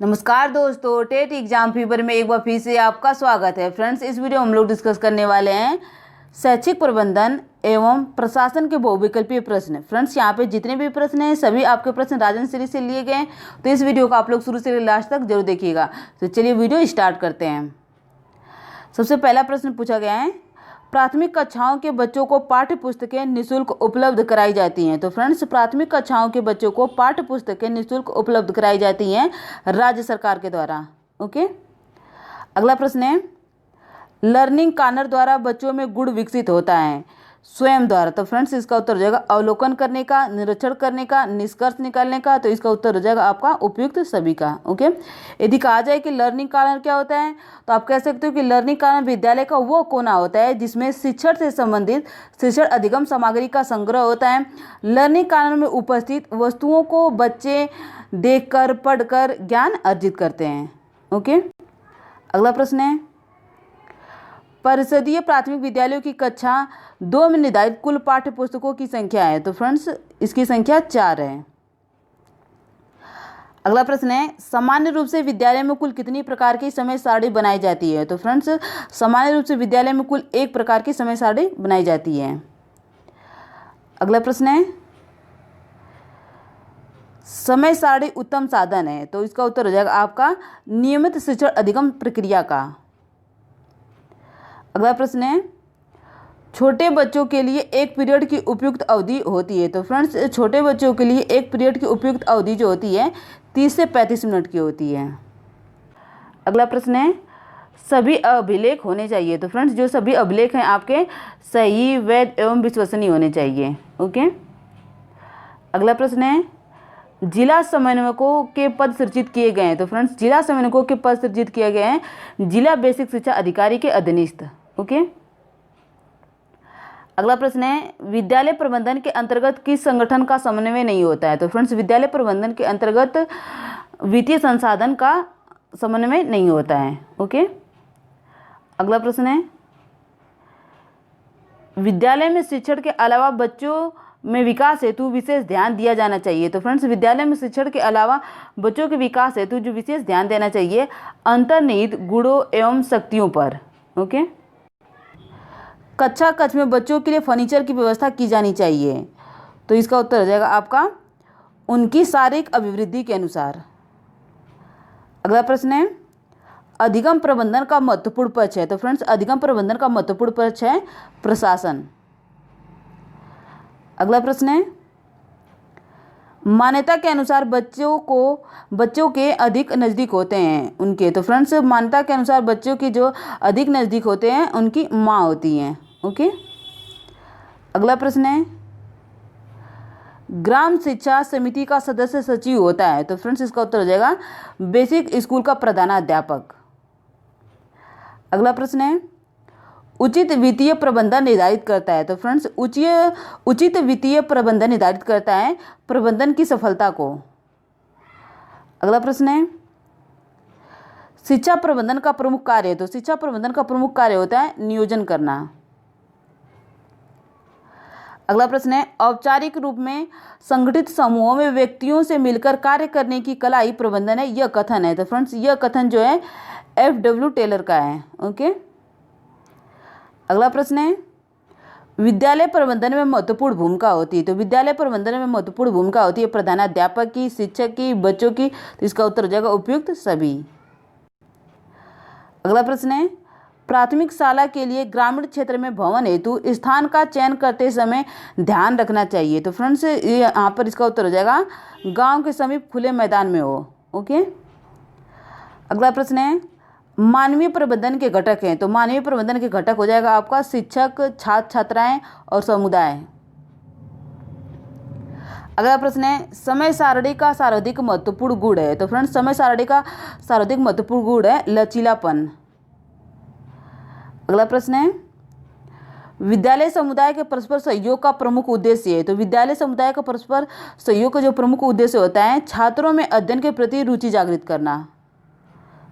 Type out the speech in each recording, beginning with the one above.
नमस्कार दोस्तों, TET exam fever में एक बार फिर से आपका स्वागत है। फ्रेंड्स, इस वीडियो में हम लोग डिस्कस करने वाले हैं शैक्षिक प्रबंधन एवं प्रशासन के बहुविकल्पीय प्रश्न। फ्रेंड्स, यहाँ पे जितने भी प्रश्न हैं सभी आपके प्रश्न राजन सीरीज से लिए गए हैं, तो इस वीडियो को आप लोग शुरू से लास्ट तक जरूर देखिएगा। तो चलिए वीडियो स्टार्ट करते हैं। सबसे पहला प्रश्न पूछा गया है, प्राथमिक कक्षाओं के बच्चों को पाठ्य पुस्तकें निःशुल्क उपलब्ध कराई जाती हैं। तो फ्रेंड्स, प्राथमिक कक्षाओं के बच्चों को पाठ्य पुस्तकें निःशुल्क उपलब्ध कराई जाती हैं राज्य सरकार के द्वारा। ओके, अगला प्रश्न है, लर्निंग कॉर्नर द्वारा बच्चों में गुण विकसित होता है स्वयं द्वारा। तो फ्रेंड्स, इसका उत्तर हो जाएगा अवलोकन करने का, निरीक्षण करने का, निष्कर्ष निकालने का। तो इसका उत्तर हो जाएगा आपका उपयुक्त सभी का। ओके, यदि कहा जाए कि लर्निंग कॉर्नर क्या होता है, तो आप कह सकते हो कि लर्निंग कॉर्नर विद्यालय का वो कोना होता है जिसमें शिक्षण से संबंधित शिक्षण अधिगम सामग्री का संग्रह होता है। लर्निंग कॉर्नर में उपस्थित वस्तुओं को बच्चे देखकर, पढ़कर ज्ञान अर्जित करते हैं। ओके, अगला प्रश्न है, परिषदीय प्राथमिक विद्यालयों की कक्षा 2 में निर्धारित कुल पाठ्य पुस्तकों की संख्या है। तो फ्रेंड्स, इसकी संख्या 4 है। अगला प्रश्न है, सामान्य रूप से विद्यालय में कुल कितनी प्रकार की समय सारणी बनाई जाती है। तो फ्रेंड्स, सामान्य रूप से विद्यालय में कुल 1 प्रकार की समय सारणी बनाई जाती है। अगला प्रश्न है, समय सारणी उत्तम साधन है। तो इसका उत्तर हो जाएगा आपका नियमित शिक्षण अधिगम प्रक्रिया का। अगला प्रश्न है, छोटे बच्चों के लिए एक पीरियड की उपयुक्त अवधि होती है। तो फ्रेंड्स, छोटे बच्चों के लिए एक पीरियड की उपयुक्त अवधि जो होती है 30 से 35 मिनट की होती है। अगला प्रश्न है, सभी अभिलेख होने चाहिए। तो फ्रेंड्स, जो सभी अभिलेख हैं आपके सही, वैध एवं विश्वसनीय होने चाहिए। ओके, अगला प्रश्न है, जिला समन्वयकों के पद सृजित किए गए हैं। तो फ्रेंड्स, जिला समन्वयकों के पद सृजित किए गए हैं जिला बेसिक शिक्षा अधिकारी के अधीनस्थ। ओके, अगला प्रश्न है, विद्यालय प्रबंधन के अंतर्गत किस संगठन का समन्वय नहीं होता है। तो फ्रेंड्स, विद्यालय प्रबंधन के अंतर्गत वित्तीय संसाधन का समन्वय नहीं होता है। ओके, अगला प्रश्न है, विद्यालय में शिक्षण के अलावा बच्चों में विकास हेतु विशेष ध्यान दिया जाना चाहिए। तो फ्रेंड्स, विद्यालय में शिक्षण के अलावा बच्चों के विकास हेतु जो विशेष ध्यान देना चाहिए अंतर्निहित गुणों एवं शक्तियों पर। ओके, कक्षा कक्ष में बच्चों के लिए फर्नीचर की व्यवस्था की जानी चाहिए। तो इसका उत्तर हो जाएगा आपका उनकी शारीरिक अभिवृद्धि के अनुसार। अगला प्रश्न है, अधिगम प्रबंधन का महत्वपूर्ण पक्ष है। तो फ्रेंड्स, अधिगम प्रबंधन का महत्वपूर्ण पक्ष है प्रशासन। अगला प्रश्न है, मान्यता के अनुसार बच्चों के अधिक नज़दीक होते हैं उनके। तो फ्रेंड्स, मान्यता के अनुसार बच्चों की जो अधिक नज़दीक होते हैं उनकी माँ होती हैं। ओके, अगला प्रश्न है, ग्राम शिक्षा समिति का सदस्य सचिव होता है। तो फ्रेंड्स, इसका उत्तर हो जाएगा बेसिक स्कूल का प्रधानाध्यापक। अगला प्रश्न है, उचित वित्तीय प्रबंधन निर्धारित करता है। तो फ्रेंड्स, उचित वित्तीय प्रबंधन निर्धारित करता है प्रबंधन की सफलता को। अगला प्रश्न है, शिक्षा प्रबंधन का प्रमुख कार्य है। तो शिक्षा प्रबंधन का प्रमुख कार्य होता है नियोजन करना। अगला प्रश्न है, औपचारिक रूप में संगठित समूहों में व्यक्तियों से मिलकर कार्य करने की कला ही प्रबंधन है, यह कथन है। तो फ्रेंड्स, यह कथन जो है FW टेलर का है। ओके, अगला प्रश्न है, विद्यालय प्रबंधन में महत्वपूर्ण भूमिका होती है। तो विद्यालय प्रबंधन में महत्वपूर्ण भूमिका होती है प्रधानाध्यापक की, शिक्षक की, बच्चों की। तो इसका उत्तर हो जाएगा उपयुक्त सभी। अगला प्रश्न है, प्राथमिक शाला के लिए ग्रामीण क्षेत्र में भवन हेतु स्थान का चयन करते समय ध्यान रखना चाहिए। तो फ्रेंड्स, यहाँ पर इसका उत्तर हो जाएगा गांव के समीप खुले मैदान में हो। ओके, अगला प्रश्न है, मानवीय प्रबंधन के घटक हैं। तो मानवीय प्रबंधन के घटक हो जाएगा आपका शिक्षक, छात्र छात्राएं और समुदाय। अगला प्रश्न है, समय सारणी का सर्वाधिक महत्वपूर्ण गुण है। तो फ्रेंड्स, समय सारणी का सर्वाधिक महत्वपूर्ण गुण है लचीलापन। अगला प्रश्न है, विद्यालय समुदाय के परस्पर सहयोग का प्रमुख उद्देश्य है। तो विद्यालय समुदाय का परस्पर सहयोग का जो प्रमुख उद्देश्य होता है छात्रों में अध्ययन के प्रति रुचि जागृत करना।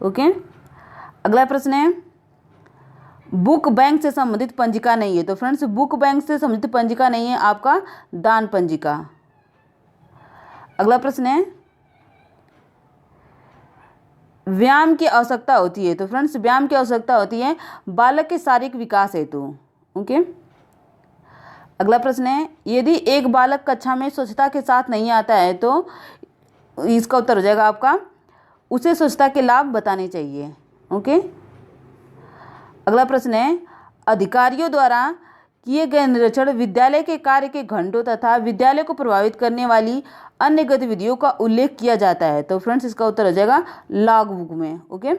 ओके, अगला प्रश्न है, बुक बैंक से संबंधित पंजिका नहीं है। तो फ्रेंड्स, बुक बैंक से संबंधित पंजिका नहीं है आपका दान पंजिका। अगला प्रश्न है, व्यायाम की आवश्यकता होती है। तो फ्रेंड्स व्यायाम की आवश्यकता होती है बालक के शारीरिक विकास हेतु। ओके, अगला प्रश्न है, यदि एक बालक कक्षा में स्वच्छता के साथ नहीं आता है तो इसका उत्तर हो जाएगा आपका, उसे स्वच्छता के लाभ बताने चाहिए। ओके, अगला प्रश्न है, अधिकारियों द्वारा किए गए निरीक्षण विद्यालय के कार्य के घंटों तथा विद्यालय को प्रभावित करने वाली अन्य गतिविधियों का उल्लेख किया जाता है। तो फ्रेंड्स इसका उत्तर हो जाएगा लॉग बुक में। ओके,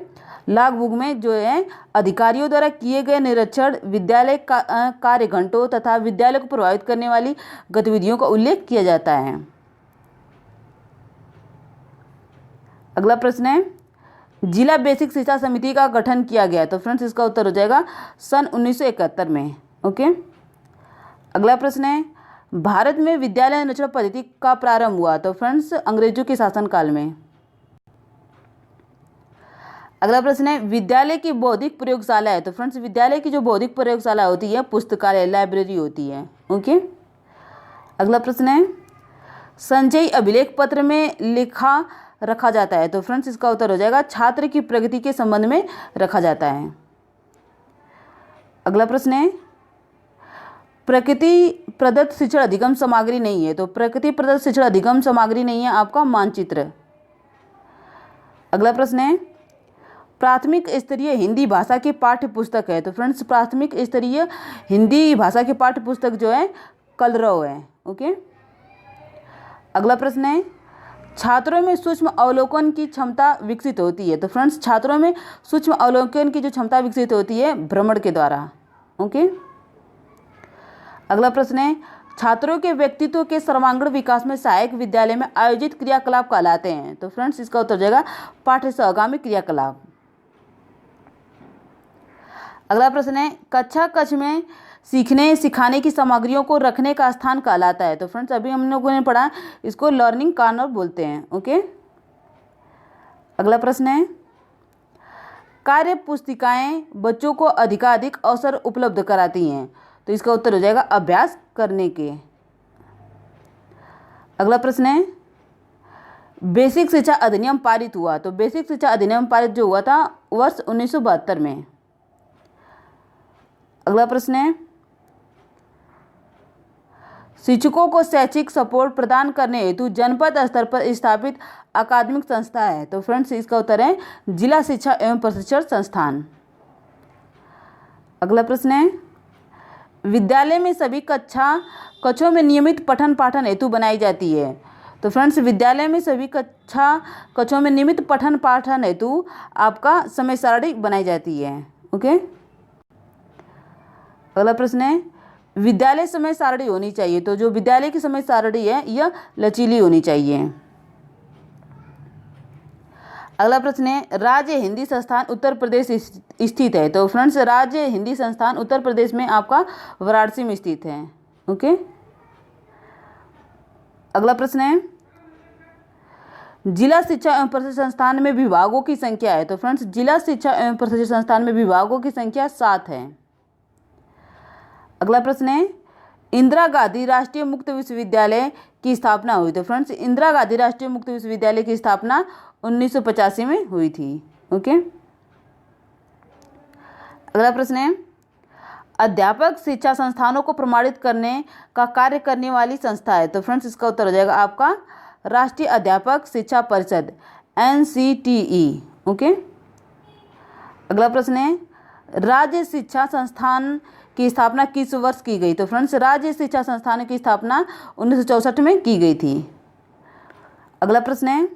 लॉग बुक में जो है अधिकारियों द्वारा किए गए निरीक्षण विद्यालय का कार्य घंटों तथा विद्यालय को प्रभावित करने वाली गतिविधियों का उल्लेख किया जाता है। अगला प्रश्न है, जिला बेसिक शिक्षा समिति का गठन किया गया। तो फ्रेंड्स इसका उत्तर हो जाएगा सन 1971 में। ओके, अगला प्रश्न है, भारत में विद्यालय निरीक्षण पद्धति का प्रारंभ हुआ। तो फ्रेंड्स अंग्रेजों के शासनकाल में। अगला प्रश्न है, विद्यालय की बौद्धिक प्रयोगशाला है। तो फ्रेंड्स विद्यालय की जो बौद्धिक प्रयोगशाला होती है पुस्तकालय लाइब्रेरी होती है। ओके, अगला प्रश्न है, संचयी अभिलेख पत्र में लिखा रखा जाता है। तो फ्रेंड्स इसका उत्तर हो जाएगा छात्र की प्रगति के संबंध में रखा जाता है। अगला प्रश्न है, प्रकृति प्रदत्त शिक्षण अधिगम सामग्री नहीं है। तो प्रकृति प्रदत्त शिक्षण अधिगम सामग्री नहीं है आपका मानचित्र। अगला प्रश्न है, प्राथमिक स्तरीय हिंदी भाषा की पाठ्य पुस्तक है। तो फ्रेंड्स प्राथमिक स्तरीय हिंदी भाषा की पाठ्य पुस्तक जो है कलरव है। ओके, अगला प्रश्न है, छात्रों में सूक्ष्म अवलोकन की क्षमता विकसित होती है। तो फ्रेंड्स छात्रों में सूक्ष्म अवलोकन की जो क्षमता विकसित होती है भ्रमण के द्वारा। ओके, अगला प्रश्न है, छात्रों के व्यक्तित्व के सर्वांगीण विकास में सहायक विद्यालय में आयोजित क्रियाकलाप कहलाते हैं। तो फ्रेंड्स इसका उत्तर हो जाएगा पाठ्य सहगामी क्रियाकलाप। अगला प्रश्न है, कक्षा कक्ष में सीखने सिखाने की सामग्रियों को रखने का स्थान कहलाता है। तो फ्रेंड्स अभी हम लोगों ने पढ़ा इसको लर्निंग कॉर्नर बोलते हैं। ओके, अगला प्रश्न है, कार्य पुस्तिकाएं बच्चों को अधिकाधिक अवसर उपलब्ध कराती हैं। तो इसका उत्तर हो जाएगा अभ्यास करने के। अगला प्रश्न है, बेसिक शिक्षा अधिनियम पारित हुआ। तो बेसिक शिक्षा अधिनियम पारित जो हुआ था वर्ष 1972 में। अगला प्रश्न है, शिक्षकों को शैक्षिक सपोर्ट प्रदान करने हेतु जनपद स्तर पर स्थापित अकादमिक संस्था है। तो फ्रेंड्स इसका उत्तर है जिला शिक्षा एवं प्रशिक्षण संस्थान। अगला प्रश्न है, विद्यालय में सभी कक्षों में नियमित पठन पाठन हेतु बनाई जाती है। तो फ्रेंड्स विद्यालय में सभी कक्षों में नियमित पठन पाठन हेतु आपका समय सारणी बनाई जाती है। ओके, अगला प्रश्न है, विद्यालय समय सारणी होनी चाहिए। तो जो विद्यालय की समय सारणी है यह लचीली होनी चाहिए। अगला प्रश्न है, राज्य हिंदी संस्थान उत्तर प्रदेश स्थित है। तो फ्रेंड्स राज्य हिंदी संस्थान उत्तर प्रदेश में आपका वाराणसी में स्थित है। ओके, अगला प्रश्न है, जिला शिक्षा एवं प्रशिक्षण संस्थान में विभागों की संख्या है। तो फ्रेंड्स जिला शिक्षा एवं प्रशिक्षण संस्थान में विभागों की संख्या 7 है। अगला प्रश्न है, इंदिरा गांधी राष्ट्रीय मुक्त विश्वविद्यालय की स्थापना हुई। तो फ्रेंड्स इंदिरा गांधी राष्ट्रीय मुक्त विश्वविद्यालय की स्थापना 1985 में हुई थी। ओके, अगला प्रश्न है, अध्यापक शिक्षा संस्थानों को प्रमाणित करने का कार्य करने वाली संस्था है। तो फ्रेंड्स इसका उत्तर हो जाएगा आपका राष्ट्रीय अध्यापक शिक्षा परिषद NCTE। ओके, अगला प्रश्न है, राज्य शिक्षा संस्थान की स्थापना किस वर्ष की गई। तो फ्रेंड्स राज्य शिक्षा संस्थान की स्थापना 1964 में की गई थी। अगला प्रश्न है,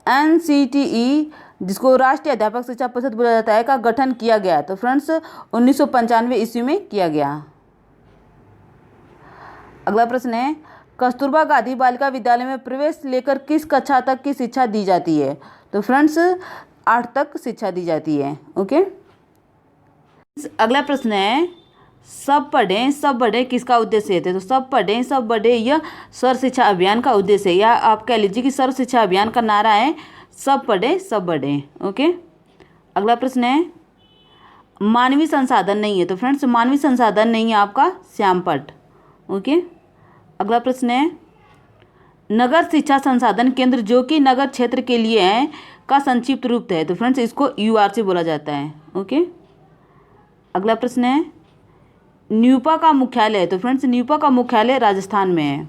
NCTE जिसको राष्ट्रीय अध्यापक शिक्षा परिषद बोला जाता है का गठन किया गया। तो फ्रेंड्स 1995 ईस्वी में किया गया। अगला प्रश्न है, कस्तूरबा गांधी बालिका विद्यालय में प्रवेश लेकर किस कक्षा तक की शिक्षा दी जाती है। तो फ्रेंड्स 8 तक शिक्षा दी जाती है। ओके, अगला प्रश्न है, सब पढ़ें सब बढ़े किसका उद्देश्य है। तो सब पढ़ें सब बढ़े यह सर्व शिक्षा अभियान का उद्देश्य है, या आप कह लीजिए कि सर्व शिक्षा अभियान का नारा है सब पढ़ें सब बढ़े। ओके, अगला प्रश्न है, मानवीय संसाधन नहीं है। तो फ्रेंड्स मानवीय संसाधन नहीं है आपका श्यामपट। ओके, अगला प्रश्न है, नगर शिक्षा संसाधन केंद्र जो कि नगर क्षेत्र के लिए हैं का संक्षिप्त रूप है? तो फ्रेंड्स इसको URC बोला जाता है। ओके, अगला प्रश्न है न्यूपा का मुख्यालय। तो फ्रेंड्स न्यूपा का मुख्यालय राजस्थान में है।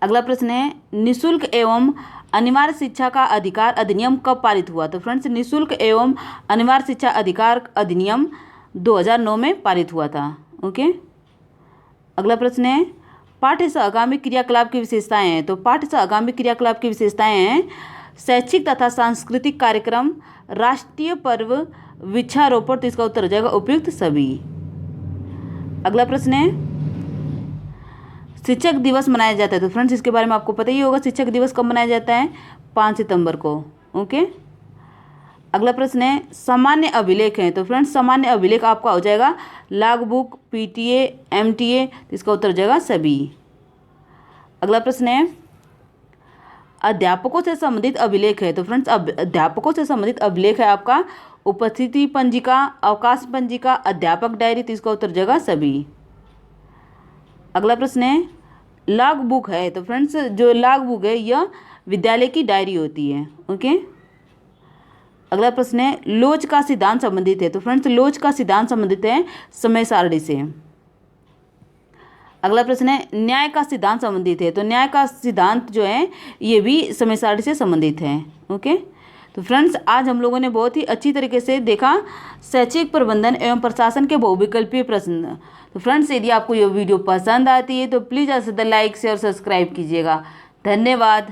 अगला प्रश्न है निःशुल्क एवं अनिवार्य शिक्षा का अधिकार अधिनियम कब पारित हुआ? तो फ्रेंड्स निःशुल्क एवं अनिवार्य शिक्षा अधिकार अधिनियम 2009 में पारित हुआ था। ओके, अगला प्रश्न है पाठ्य सहगामी क्रियाकलाप की विशेषताएं हैं। तो पाठ्य सहगामी क्रियाकलाप की विशेषताएं हैं शैक्षिक तथा सांस्कृतिक कार्यक्रम, राष्ट्रीय पर्व, वृक्षारोपण। तो इसका उत्तर हो जाएगा उपयुक्त सभी। अगला प्रश्न है शिक्षक दिवस मनाया जाता है। तो फ्रेंड्स इसके बारे में आपको पता ही होगा, शिक्षक दिवस कब मनाया जाता है? 5 सितंबर को। ओके, अगला प्रश्न है सामान्य अभिलेख हैं। तो फ्रेंड्स सामान्य अभिलेख आपका हो जाएगा लॉग बुक, PTA, MTA। इसका उत्तर हो जाएगा सभी। अगला प्रश्न है अध्यापकों से संबंधित अभिलेख है। तो फ्रेंड्स अध्यापकों से संबंधित अभिलेख है आपका उपस्थिति पंजिका, अवकाश पंजिका, अध्यापक डायरी। तो इसका उत्तर हो जाएगा सभी। अगला प्रश्न है लॉग बुक है। तो फ्रेंड्स जो लॉग बुक है यह विद्यालय की डायरी होती है। ओके, अगला प्रश्न है लोच का सिद्धांत संबंधित है। तो फ्रेंड्स लोच का सिद्धांत संबंधित है समय सारणी से। अगला प्रश्न है न्याय का सिद्धांत संबंधित है। तो न्याय का सिद्धांत जो है ये भी समय सारणी से संबंधित है। ओके, तो फ्रेंड्स आज हम लोगों ने बहुत ही अच्छी तरीके से देखा शैक्षिक प्रबंधन एवं प्रशासन के बहुविकल्पीय प्रश्न। तो फ्रेंड्स यदि आपको ये वीडियो पसंद आती है तो प्लीज़ ज़्यादा से ज़्यादा लाइक शेयर सब्सक्राइब कीजिएगा। धन्यवाद।